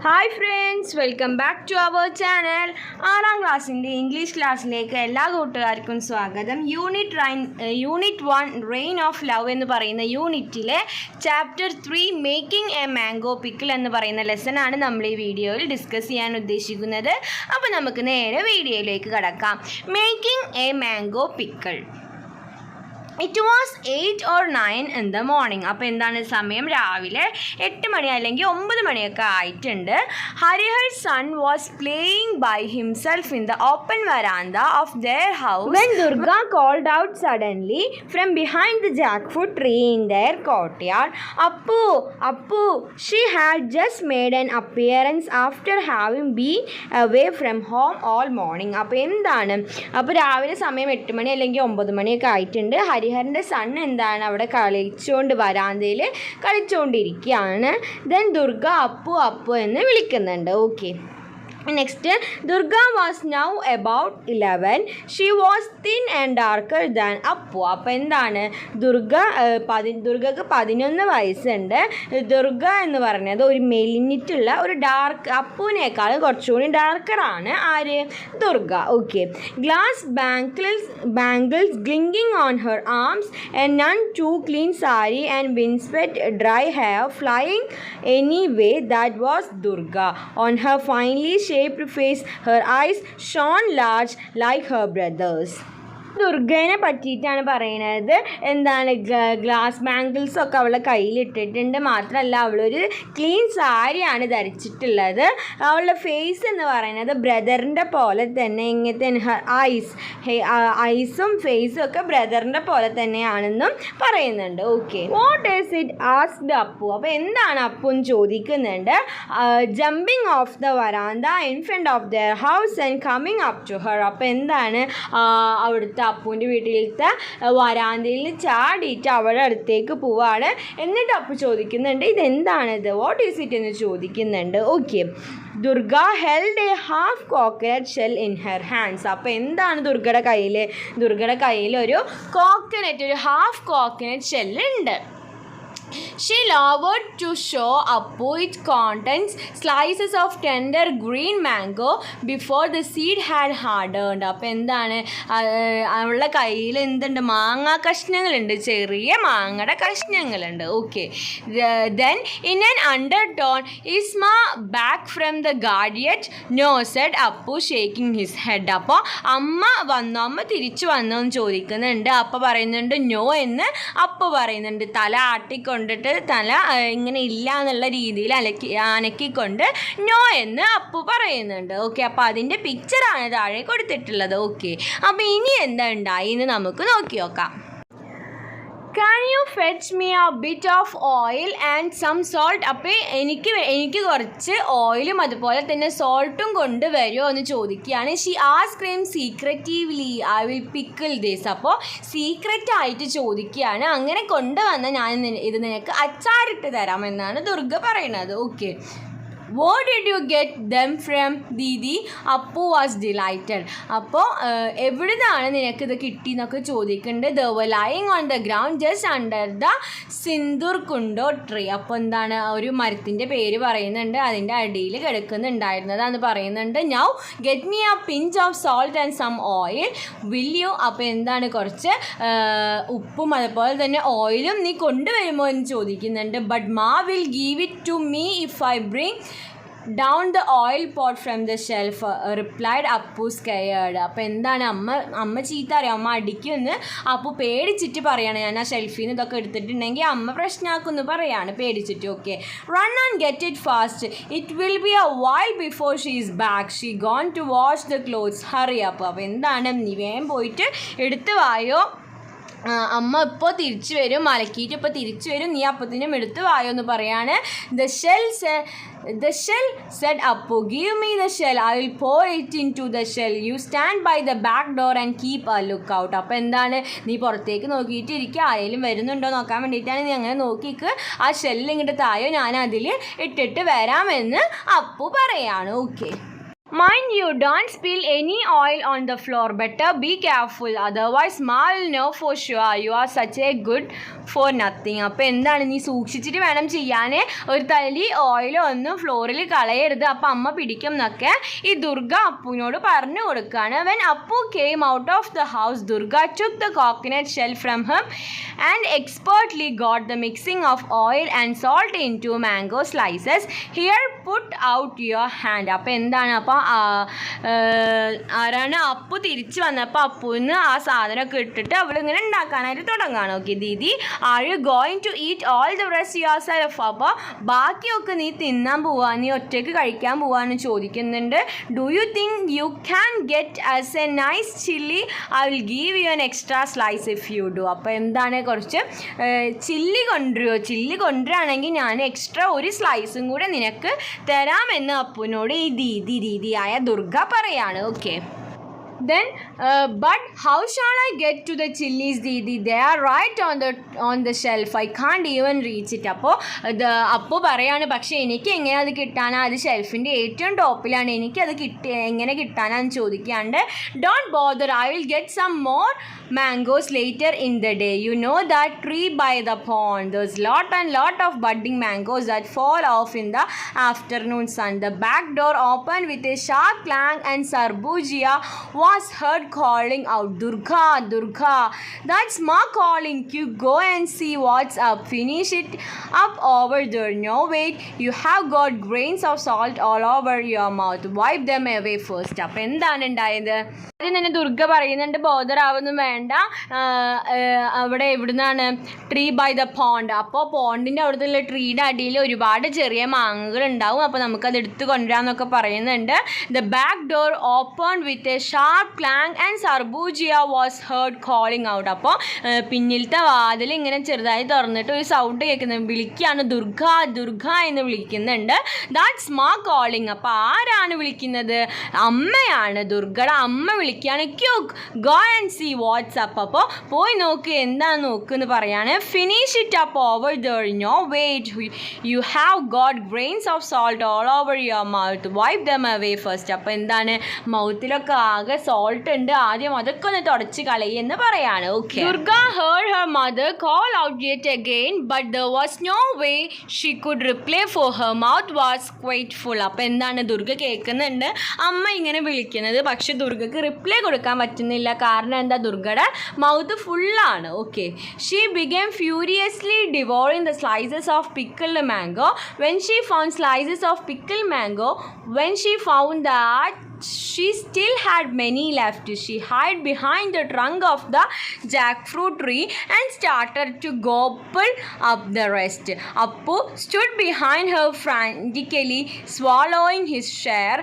Hi friends, welcome back to our channel. 6ാം ക്ലാസ്സിൻ്റെ English ക്ലാസ്സിലേക്ക് എല്ലാ കൂട്ടുകാർക്കും സ്വാഗതം. യൂണിറ്റ് 1 റെയിൻ ഓഫ് ലവ് എന്ന് പറയുന്ന യൂണിറ്റിലെ chapter 3 making A mango pickle എന്ന് പറയുന്ന ലെസണാണ് നമ്മൾ ഈ വീഡിയോയിൽ ഡിസ്കസ് ചെയ്യാൻ ഉദ്ദേശിക്കുന്നത്. അപ്പോൾ നമുക്ക് നേരെ വീഡിയോയിലേക്ക് കടക്കാം. Making A mango pickle. It was 8 or 9 in the morning. അപ്പോൾ എന്താണ് സമയം? രാവിലെ 8 മണി അല്ലെങ്കിൽ 9 മണിയൊക്കെ ആയിട്ടുണ്ട്. Harihar son was playing by himself in the open veranda of their house when Durga called out suddenly from behind the jackfruit tree in their courtyard. Appu, Appu. She had just made an appearance after having been away from home all morning. അപ്പോൾ എന്താണ്? അപ്പോൾ രാവിലെ സമയം 8 മണി അല്ലെങ്കിൽ 9 മണിയൊക്കെ ആയിട്ടുണ്ട്. ഹരിഹരൻ്റെ sun എന്താണ് അവിടെ വരാന്തയിൽ കളിച്ചുകൊണ്ടിരിക്കുകയാണ്. ദെൻ ദുർഗ അപ്പു അപ്പു എന്ന് വിളിക്കുന്നുണ്ട്. Okay, next Durga was now about 11. She was thin and darker than Appu. അപ്പോൾ എന്താണ്? ദുർഗക്ക് 11 വയസ്സുണ്ട്. ദുർഗ എന്ന് പറഞ്ഞത് ഒരു മെലിഞ്ഞിട്ടുള്ള ഒരു അപ്പുവിനേക്കാൾ കുറച്ചുകൂടി ഡാർക്കറാണ് ആര്? Durga. Okay, glass bangles glinting on her arms, a none too clean sari and windswept dry hair flying anyway. That was Durga. On her finely shaped face, her eyes shone large like her brothers. ദുർഗേനെ പറ്റിയിട്ടാണ് പറയുന്നത്. എന്താണ്? Glass ബാംഗിൾസൊക്കെ അവളെ കയ്യിലിട്ടിട്ടുണ്ട്. മാത്രമല്ല അവളൊരു clean സാരിയാണ് ധരിച്ചിട്ടുള്ളത്. അവളുടെ face എന്ന് പറയുന്നത് ബ്രദറിൻ്റെ പോലെ തന്നെ ഇങ്ങനത്തെ ഐസും ഫേസും ഒക്കെ ബ്രദറിൻ്റെ പോലെ തന്നെയാണെന്നും പറയുന്നുണ്ട്. Okay, what is it asked Appu. അപ്പോൾ എന്താണ് അപ്പു എന്ന് ചോദിക്കുന്നുണ്ട്. Jumping off the veranda in front of their house and coming up to her. അപ്പോൾ എന്താണ്? അവിടുത്തെ അപ്പുവിൻ്റെ വീട്ടിലത്തെ വരാന്തയിൽ ചാടിയിട്ട് അവളുടെ അടുത്തേക്ക് പോവാണ്. എന്നിട്ട് അപ്പു ചോദിക്കുന്നുണ്ട് ഇതെന്താണിത്, വാട്ട് ഈസ് ഇറ്റ് എന്ന് ചോദിക്കുന്നുണ്ട്. Okay, Durga held a half coconut shell in her hands. അപ്പോൾ എന്താണ് ദുർഗയുടെ കയ്യിൽ ഒരു കോക്കനട്ട്, ഒരു ഹാഫ് കോക്കനട്ട് ഷെല്ലുണ്ട്. She lowered to show Appu its contents, slices of tender green mango before the seed had hardened. അപ്പോൾ എന്താണ്? അവളുടെ കയ്യിൽ എന്തുണ്ട്? മാങ്ങ കഷ്ണങ്ങളുണ്ട്, ചെറിയ മാങ്ങയുടെ കഷ്ണങ്ങളുണ്ട്. Okay, then in an undertone, is Ma back from the guardian? No, said Appu shaking his head. അപ്പോൾ അമ്മ തിരിച്ചു വന്നോ എന്ന് ചോദിക്കുന്നുണ്ട്. അപ്പ പറയുന്നുണ്ട് നോ എന്ന് അപ്പു പറയുന്നുണ്ട്. തല കൊണ്ടിട്ട് തല ഇങ്ങനെ ഇല്ല എന്നുള്ള രീതിയിൽ അനക്കിക്കൊണ്ട് നോ എന്ന് അപ്പു പറയുന്നുണ്ട്. ഓക്കെ, അപ്പോൾ അതിൻ്റെ പിക്ചറാണ് താഴെ കൊടുത്തിട്ടുള്ളത്. ഓക്കെ, അപ്പോൾ ഇനി എന്താ ഉണ്ടായി എന്ന് നമുക്ക് നോക്കി നോക്കാം. Can you fetch me a bit of oil and some salt? അപ്പോൾ എനിക്ക് കുറച്ച് ഓയിലും അതുപോലെ തന്നെ സോൾട്ടും കൊണ്ടുവരുമോ എന്ന് ചോദിക്കുകയാണ്. She asked him secretively I will pickle this. അപ്പോൾ സീക്രറ്റായിട്ട് ചോദിക്കുകയാണ്. അങ്ങനെ കൊണ്ടുവന്ന ഞാൻ ഇത് നിനക്ക് അച്ചാറിട്ട് തരാമെന്നാണ് ദുർഗ പറയുന്നത്. Okay, Where did you get them from, Didi? Appu was delighted. അപ്പോൾ എവിടുന്നാണ് നിനക്കിത് കിട്ടിയെന്നൊക്കെ ചോദിക്കുന്നുണ്ട്. They were lying on the ground just under the Sindur Kundo tree. അപ്പോൾ എന്താണ്? ഒരു മരത്തിൻ്റെ പേര് പറയുന്നുണ്ട്, അതിൻ്റെ അടിയിൽ കിടക്കുന്നുണ്ടായിരുന്നതാന്ന് പറയുന്നുണ്ട്. Now get me a pinch of salt and some oil, will you? അപ്പോൾ എന്താണ്? കുറച്ച് ഉപ്പും അതുപോലെ തന്നെ ഓയിലും നീ കൊണ്ടുവരുമോ എന്ന് ചോദിക്കുന്നുണ്ട്. But Ma will give it to me if I bring down the oil pot from the shelf, replied Appu scared. അപ്പോൾ എന്താണ്? അമ്മ ചീത്ത അറിയാം, അമ്മ അടിക്കുമെന്ന് അപ്പു പേടിച്ചിട്ട് പറയാണ്. ഞാൻ ആ ഷെൽഫിൽ നിന്ന് ഇതൊക്കെ എടുത്തിട്ടുണ്ടെങ്കിൽ അമ്മ പ്രശ്നമാക്കുമെന്ന് പറയാണ് പേടിച്ചിട്ട്. Okay, run and get it fast, it will be a while before she is back, she gone to wash the clothes, hurry up. അപ്പോൾ എന്താണ്? നീ വേഗം പോയിട്ട് എടുത്ത് വായോ, അമ്മ ഇപ്പോൾ തിരിച്ചു വരും, മലക്കിയിട്ട് ഇപ്പോൾ തിരിച്ചു വരും, നീ അപ്പത്തിനും എടുത്ത് വായോ എന്ന് പറയാണ്. The shell said Appu, give me the shell, I will pour it into the shell, you stand by the back door and keep a lookout. അപ്പോൾ എന്താണ്? നീ പുറത്തേക്ക് നോക്കിയിട്ട് ഇരിക്കുക, ആരെങ്കിലും വരുന്നുണ്ടോ നോക്കാൻ വേണ്ടിയിട്ടാണ് നീ അങ്ങനെ നോക്കിക്ക് ആ ഷെല്ല് ഇങ്ങോട്ട് തായോ, ഞാൻ അതിൽ ഇട്ടിട്ട് വരാമെന്ന് അപ്പു പറയാണ്. Okay. Mind you, don't spill any oil on the floor. Better be careful. Otherwise, Ma will know for sure you are such a good for nothing. അപ്പോൾ എന്താണ്, നീ സൂക്ഷിച്ചിട്ട് വേണം ചെയ്യാൻ. ഒരു തലി ഓയിലോ ഒന്നും ഫ്ലോറിൽ കളയരുത്, അപ്പം അമ്മ പിടിക്കും എന്നൊക്കെ ഈ ദുർഗ അപ്പുവിനോട് പറഞ്ഞു കൊടുക്കുകയാണ്. When Appu came out of the house, Durga took the coconut shell from him and expertly got the mixing of oil and salt into mango slices. Here, put out your hand. അപ്പോൾ എന്താണ്, അപ്പോൾ ആരാണ് അപ്പു തിരിച്ചു വന്നപ്പോൾ അപ്പുവിന് ആ സാധനമൊക്കെ ഇട്ടിട്ട് അവളിങ്ങനെ ഉണ്ടാക്കാനായിട്ട് തുടങ്ങുകയാണ്. Okay, Didi are you going to eat all the rest yourself? അപ്പോൾ ബാക്കിയൊക്കെ നീ തിന്നാൻ പോവാ, നീ ഒറ്റയ്ക്ക് കഴിക്കാൻ പോവാന്ന് ചോദിക്കുന്നുണ്ട്. Do you think you can get as A nice chilli? I will give you an extra slice if you do. അപ്പോൾ എന്താണ്, കുറച്ച് ചില്ലി കൊണ്ടുവരുമോ? ചില്ലി കൊണ്ടുവരികയാണെങ്കിൽ ഞാൻ എക്സ്ട്രാ ഒരു സ്ലൈസും കൂടെ നിനക്ക് തരാമെന്ന് അപ്പുവിനോട് ഈ ദീദിയായ ദുർഗ പറയാണ്. Okay, then but how shall I get to the chilies, Didi? They are right on the shelf. I can't even reach it. അപ്പോൾ പറയാണ്, പക്ഷേ എനിക്ക് എങ്ങനെ അത് കിട്ടാനാ? അത് ഷെൽഫിൻ്റെ ഏറ്റവും ടോപ്പിലാണ്, എനിക്കത് എങ്ങനെ കിട്ടാനാന്ന് ചോദിക്കാണ്ട്. Don't bother, I will get some more mangoes later in the day. You know that tree by the pond? There's lot of budding mangoes that fall off in the afternoon sun. The back door opened with a sharp clang and Sarbujia was heard calling out, Durga, Durga, that's Ma calling you. Go and see what's up. Finish it up over there. No, wait, you have got grains of salt all over your mouth. Wipe them away first. അപ്പം എന്താണ് ഉണ്ടായത്? ആദ്യം തന്നെ ദുർഗ പറയുന്നുണ്ട്, ബോധറാവൊന്നും വേണ്ട, അവിടെ എവിടുന്നാണ്? Tree by the pond. അപ്പോൾ പോണ്ടിൻ്റെ അവിടുത്തെ ട്രീയുടെ അടിയിൽ ഒരുപാട് ചെറിയ മാങ്ങകൾ ഉണ്ടാവും, അപ്പോൾ നമുക്കത് എടുത്ത് കൊണ്ടുവരാമെന്നൊക്കെ പറയുന്നുണ്ട്. The back door open with a sharp clang and Sarbajaya was heard calling out. അപ്പോൾ പിന്നിലത്തെ വാതിൽ ഇങ്ങനെ ചെറുതായി തുറന്നിട്ട് ഒരു സൗണ്ട് കേൾക്കുന്നത്, വിളിക്കുകയാണ്, ദുർഗ ദുർഗ എന്ന് വിളിക്കുന്നുണ്ട്. ദാറ്റ്സ് മാ കോളിംഗ്. അപ്പോൾ ആരാണ് വിളിക്കുന്നത്? അമ്മയാണ്, ദുർഗയുടെ അമ്മ വിളിക്കുകയാണ്. Quick, go and see what's up. അപ്പോൾ പോയി നോക്ക്, എന്താണ് നോക്കുന്ന് പറയാണ്. Finish it up over there. No wait, you have got grains of salt all over your mouth. Wipe them away first. അപ്പോൾ എന്താണ്, മൗത്തിലൊക്കെ ആകെ സോൾട്ട് ഉണ്ട്, ആദ്യം അതൊക്കെ ഒന്ന് തുടച്ച് കളയെന്ന് പറയാണ്. Okay, Durga heard her mother call out yet again, but there was no way she could reply for her mouth was quite full. അപ്പോൾ എന്താണ്, ദുർഗ കേൾക്കുന്നുണ്ട് അമ്മ ഇങ്ങനെ വിളിക്കുന്നത്, പക്ഷെ ദുർഗക്ക് റിപ്ലൈ കൊടുക്കാൻ പറ്റുന്നില്ല. കാരണം എന്താ, ദുർഗയുടെ മൗത്ത് ഫുള്ളാണ്. Okay, she began furiously devouring the slices of pickled mango. When she found that she still had many left, she hid behind the trunk of the jackfruit tree and started to gobble up the rest. Appu stood behind her frantically swallowing his share,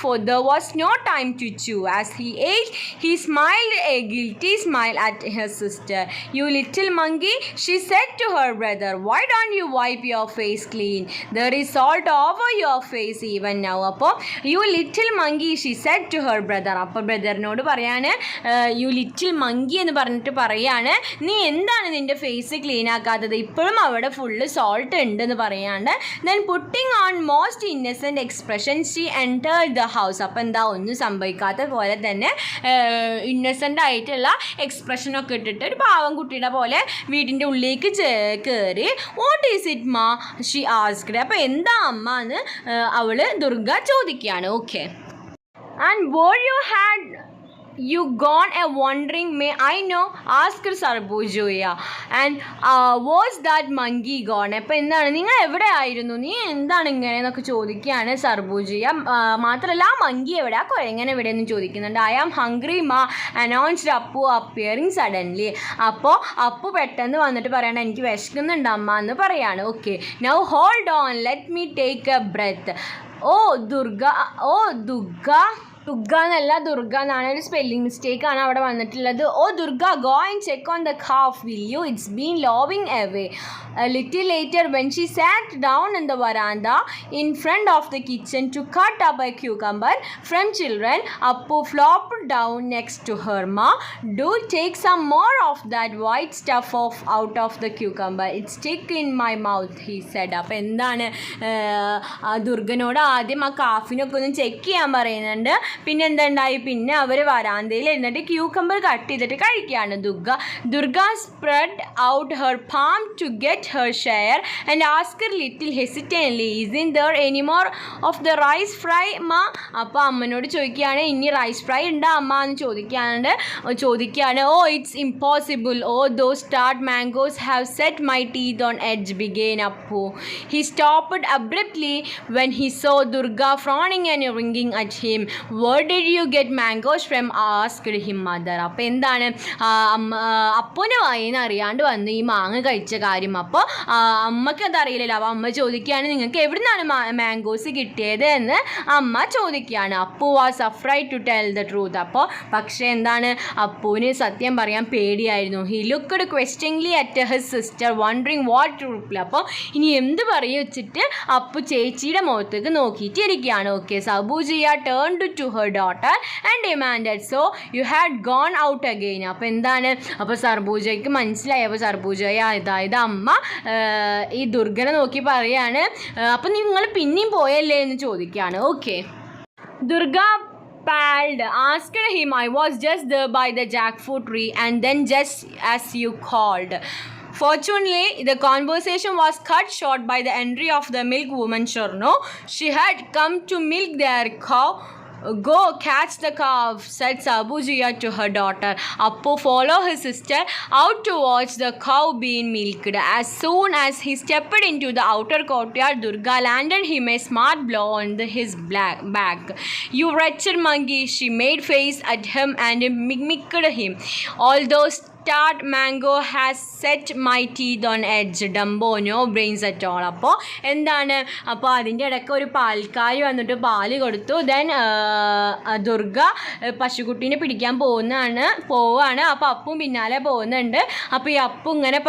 for there was no time to chew. As he ate, he smiled a guilty smile at her sister. You little monkey, she said to her brother, why don't you wipe your face clean? There is salt over your face even now. Appo you little monkey, she said to her brother. അപ്പോൾ ബ്രദറിനോട് പറയാണ്, U little monkey എന്ന് പറഞ്ഞിട്ട് പറയാണ്, നീ എന്താണ് നിൻ്റെ face clean ആക്കാത്തത്, ഇപ്പോഴും അവിടെ ഫുള്ള് സോൾട്ട് ഉണ്ട് എന്ന് പറയാണ്ട്. Then putting on most innocent expression she entered the house. അപ്പോൾ എന്താ, ഒന്നും സംഭവിക്കാത്ത പോലെ തന്നെ ഇന്നസെൻ്റ് ആയിട്ടുള്ള എക്സ്പ്രഷനൊക്കെ ഇട്ടിട്ട് ഒരു പാവം കുട്ടിയുടെ പോലെ വീടിൻ്റെ ഉള്ളിലേക്ക് കയറി. വാട്ട് ഈസ് ഇറ്റ് മാ, ഷി ആസ്ക്ഡ്. അപ്പോൾ എന്താ അമ്മ എന്ന് അവൾ ദുർഗ ചോദിക്കുകയാണ്. Okay, and were you gone a wandering, may I know? asked Sarbujuya. And was that monkey gone? അപ്പോൾ എന്താണ്, നിങ്ങൾ എവിടെ ആയിരുന്നു, നീ എന്താണ് ഇങ്ങനെ എന്നൊക്കെ ചോദിക്കുകയാണ് സർബൂജിയ. മാത്രമല്ല ആ മങ്കി എവിടെ, കുരങ്ങനെ എവിടെയെന്ന് ചോദിക്കുന്നുണ്ട്. ഐ ആം ഹംഗ്രി മാ അനൗൺസ്ഡ് അപ്പു അപ്പിയറിങ് സഡൻലി. അപ്പോൾ അപ്പു പെട്ടെന്ന് വന്നിട്ട് പറയണം, എനിക്ക് വിശക്കുന്നുണ്ട് അമ്മ എന്ന് പറയാണ്. Okay, now hold on, let me take a breath. Oh Durga Durga എന്നല്ല ദുർഗ എന്നാണ്, ഒരു സ്പെല്ലിംഗ് മിസ്റ്റേക്ക് ആണ് അവിടെ വന്നിട്ടുള്ളത്. Oh Durga, go and check on the calf, will you? It's been lowing away. A little later, when she sat down in the veranda in front of the kitchen to cut up a cucumber from children, Appu flopped down next to her. Ma, do take some more of that white stuff out of the cucumber. It's stick in my mouth, he said. അപ്പോൾ എന്താണ് ദുർഗനോട് ആദ്യം ആ കാഫിനൊക്കെ ഒന്ന് check ചെയ്യാൻ പറയുന്നുണ്ട്. പിന്നെ എന്തുണ്ടായി, പിന്നെ അവർ വരാന്തയിൽ ഇരുന്നിട്ട് ക്യൂക്കമ്പർ കട്ട് ചെയ്തിട്ട് കഴിക്കുകയാണ്. Durga spread out her palm to get her share and asked a little hesitantly, isn't there any more of the rice fry ma? അപ്പോൾ അമ്മനോട് ചോദിക്കുകയാണ്, ഇനി റൈസ് ഫ്രൈ ഉണ്ടോ അമ്മ എന്ന് ചോദിക്കുകയാണ്. Oh it's impossible, oh those tart mangoes have set my teeth on edge, began Appu. He stopped abruptly when he saw Durga frowning and wringing at him. Where did you get mangoes from? asked him mother. അപ്പോൾ എന്താണ് അപ്പൂൻ്റെ വായിന്ന് അറിയാണ്ട് വന്ന് ഈ മാങ്ങ കഴിച്ച കാര്യം. അപ്പോൾ അമ്മയ്ക്ക് അതറിയില്ലല്ലോ. അപ്പോൾ അമ്മ ചോദിക്കുകയാണ്, നിങ്ങൾക്ക് എവിടെ നിന്നാണ് മാംഗോസ് കിട്ടിയത് എന്ന് അമ്മ ചോദിക്കുകയാണ്. Appu was afraid to tell the truth. അപ്പോൾ പക്ഷേ എന്താണ്, അപ്പുവിന് സത്യം പറയാൻ പേടിയായിരുന്നു. He looked questioningly at his sister wondering what to reply. അപ്പോൾ ഇനി എന്ത് പറയും വെച്ചിട്ട് അപ്പു ചേച്ചിയുടെ മുഖത്തേക്ക് നോക്കിയിട്ട് ഇരിക്കുകയാണ്. Okay, Sarbajaya turned to her daughter and demanded, so you had gone out again. അപ്പോൾ എന്താണ്, അപ്പോൾ സർബൂജയ്ക്ക് മനസ്സിലായി. അപ്പോൾ സർബൂജയ അതായത് അമ്മ ഈ ദുർഗനെ നോക്കി പറയാണ്, അപ്പം നിങ്ങൾ പിന്നെയും പോയല്ലേ എന്ന് ചോദിക്കുകയാണ്. Okay, Durga palled, asked him, I was just there by the jackfruit tree and then just as you called. Fortunately, the conversation was cut short by the entry of the milk woman Cherno. She had come to milk their cow. Go catch the calf, said Sabujiya to her daughter. Appu followed his sister out to watch the cow being milked. As soon as he stepped into the outer courtyard, Durga landed him a smart blow on his back. You wretched monkey, she made face at him and mimicked him. Although tart mango has set my teeth on edge, Dumbo, no brains at all. അപ്പോൾ എന്താണ്, അപ്പോൾ അതിൻ്റെ ഇടയ്ക്ക് ഒരു പാൽക്കാരി വന്നിട്ട് പാല് കൊടുത്തു. Then Durga പശുക്കുട്ടീനെ പിടിക്കാൻ പോവാണ്. അപ്പോൾ അപ്പും പിന്നാലെ പോകുന്നുണ്ട്. അപ്പോൾ ഈ അപ്പു ഇങ്ങനെ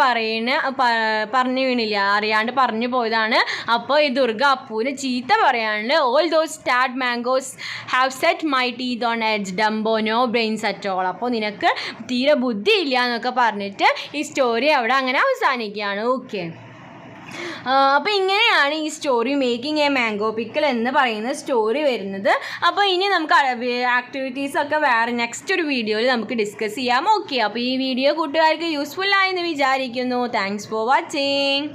പറഞ്ഞു വീണില്ല, അറിയാണ്ട് പറഞ്ഞു പോയതാണ്. അപ്പോൾ ഈ ദുർഗ അപ്പുവിന് ചീത്ത പറയാനുണ്ട്. ഓൾ ദോസ് ടാഡ് mangoes have set my teeth on edge, dumbo, no brains at all. അപ്പോൾ നിനക്ക് തീരെ ബുദ്ധിയില്ല എന്നൊക്കെ പറഞ്ഞിട്ട് ഈ സ്റ്റോറി അവിടെ അങ്ങനെ അവസാനിക്കുകയാണ്. ഓക്കെ, അപ്പോൾ ഇങ്ങനെയാണ് ഈ story making A mango pickle എന്ന് പറയുന്ന സ്റ്റോറി വരുന്നത്. അപ്പോൾ ഇനി നമുക്ക് ആക്ടിവിറ്റീസൊക്കെ വേറെ നെക്സ്റ്റ് ഒരു വീഡിയോയിൽ നമുക്ക് ഡിസ്കസ് ചെയ്യാം. ഓക്കെ, അപ്പോൾ ഈ വീഡിയോ കൂട്ടുകാർക്ക് യൂസ്ഫുൾ ആയെന്ന് വിചാരിക്കുന്നു. Thanks for watching.